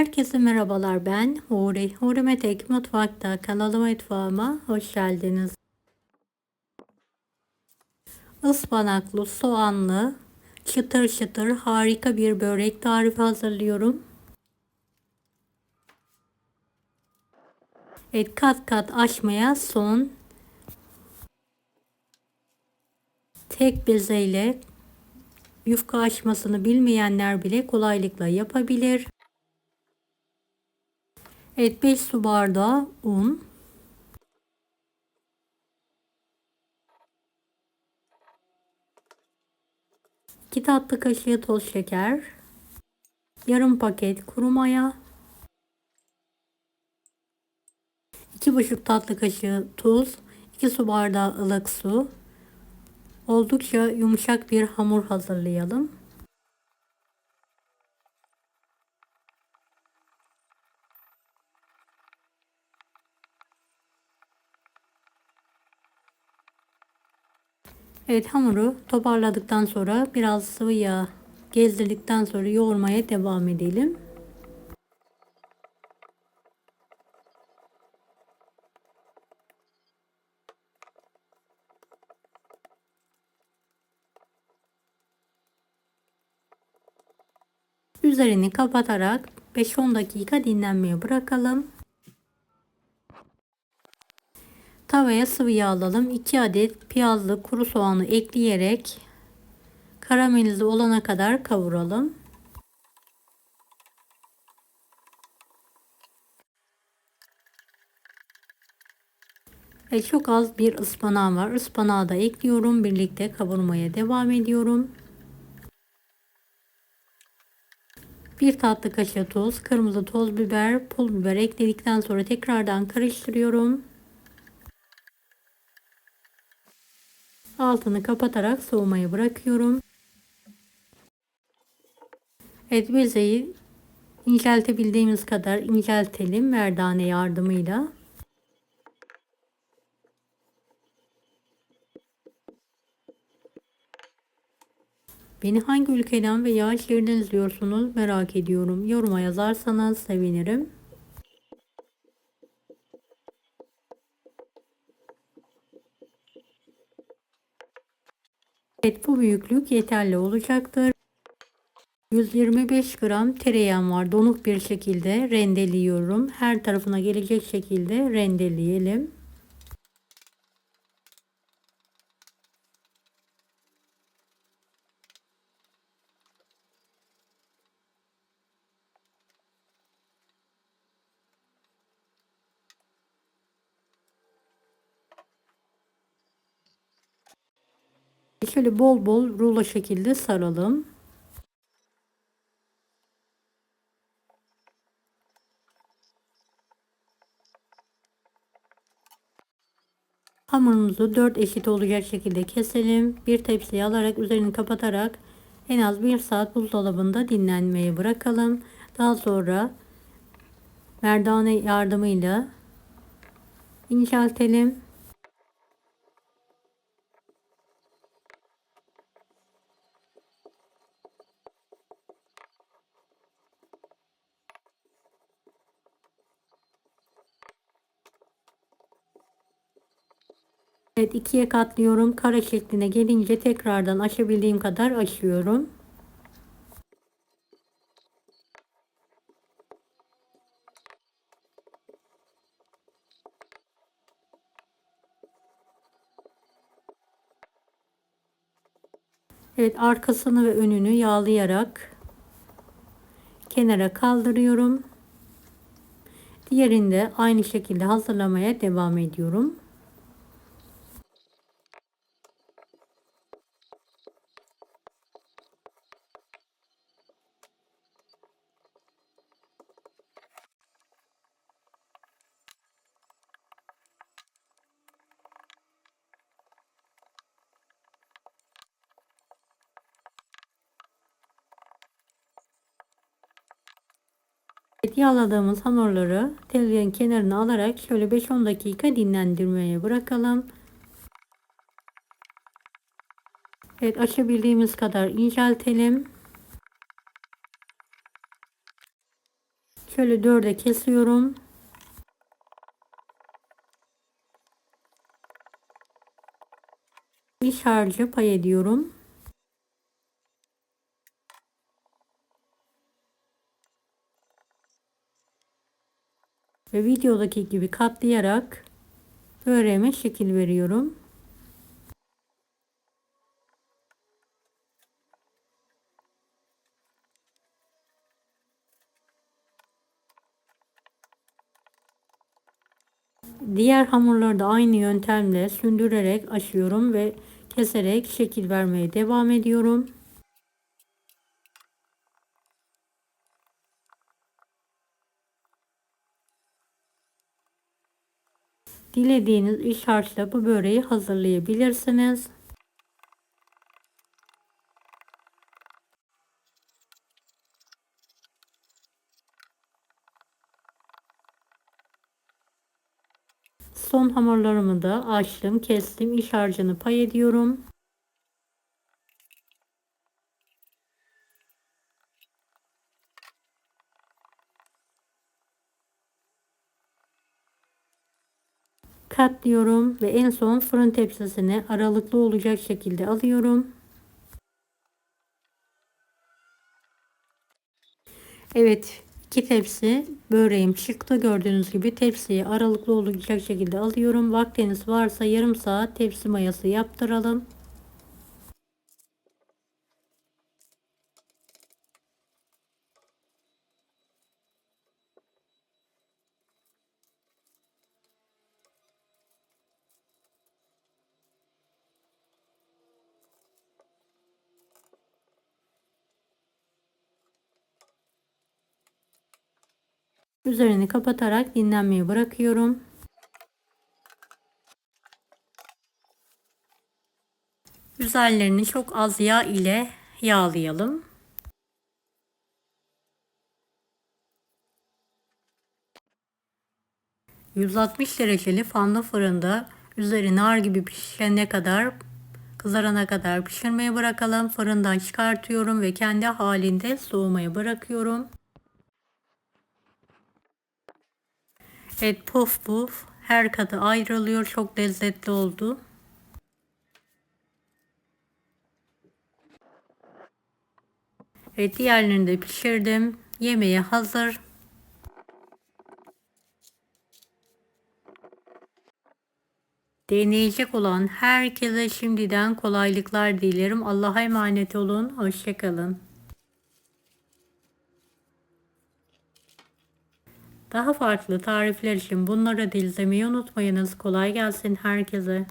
Herkese merhabalar, ben Huri. Huri Metek Mutfak'ta kanalıma, mutfağıma hoş geldiniz. Ispanaklı, soğanlı, çıtır çıtır harika bir börek tarifi hazırlıyorum. Evet, kat kat açmaya son. Tek bezeyle yufka açmasını bilmeyenler bile kolaylıkla yapabilir. Evet, 5 su bardağı un, 2 tatlı kaşığı toz şeker, yarım paket kuru maya, 2,5 tatlı kaşığı tuz, 2 su bardağı ılık su. Oldukça yumuşak bir hamur hazırlayalım. Evet, hamuru toparladıktan sonra biraz sıvı yağ gezdirdikten sonra yoğurmaya devam edelim. Üzerini kapatarak 5-10 dakika dinlenmeye bırakalım. Tavaya sıvı yağ alalım. 2 adet piyazlı kuru soğanı ekleyerek karamelize olana kadar kavuralım. Çok az bir ıspanağım var. Ispanağı da ekliyorum. Birlikte kavurmaya devam ediyorum. 1 tatlı kaşığı tuz, kırmızı toz biber, pul biber ekledikten sonra tekrardan karıştırıyorum. Altını kapatarak soğumaya bırakıyorum. Evet, bezeyi inceltebildiğimiz kadar inceltelim merdane yardımıyla. Beni hangi ülkeden veya şehirden izliyorsunuz merak ediyorum. Yoruma yazarsanız sevinirim. Evet, bu büyüklük yeterli olacaktır. 125 gram tereyağım var. Donuk bir şekilde rendeliyorum. Her tarafına gelecek şekilde rendeleyelim. Şöyle bol bol rulo şekilde saralım. Hamurumuzu 4 eşit olacak şekilde keselim. Bir tepsiye alarak üzerini kapatarak en az 1 saat buzdolabında dinlenmeye bırakalım. Daha sonra merdane yardımıyla inceltelim. Evet, ikiye katlıyorum. Kare şekline gelince tekrardan açabildiğim kadar açıyorum. Evet, arkasını ve önünü yağlayarak kenara kaldırıyorum. Diğerini de aynı şekilde hazırlamaya devam ediyorum. Evet, yağladığımız hamurları tezgahın kenarına alarak şöyle 5-10 dakika dinlendirmeye bırakalım. Evet, açabildiğimiz kadar inceltelim. Şöyle 4'e kesiyorum. İç harcı pay ediyorum. Ve videodaki gibi katlayarak böreğime şekil veriyorum. Diğer hamurları da aynı yöntemle sündürerek açıyorum ve keserek şekil vermeye devam ediyorum. Dilediğiniz iç harçla bu böreği hazırlayabilirsiniz. Son hamurlarımı da açtım, kestim, iç harcını pay ediyorum. Katlıyorum ve en son fırın tepsisine aralıklı olacak şekilde alıyorum. Evet, 2 tepsi böreğim çıktı. Gördüğünüz gibi tepsiye aralıklı olacak şekilde alıyorum. Vaktiniz varsa yarım saat tepsi mayası yaptıralım. Üzerini kapatarak dinlenmeye bırakıyorum. Üzerlerini çok az yağ ile yağlayalım. ...160 dereceli fanlı fırında üzeri nar gibi pişene kadar, kızarana kadar pişirmeye bırakalım. Fırından çıkartıyorum ve kendi halinde soğumaya bırakıyorum. Evet, puf puf her katı ayrılıyor. Çok lezzetli oldu. Evet, diğerlerini de pişirdim. Yemeğe hazır. Deneyecek olan herkese şimdiden kolaylıklar dilerim. Allah'a emanet olun. Hoşça kalın. Daha farklı tarifler için bunları da izlemeyi unutmayınız. Kolay gelsin herkese.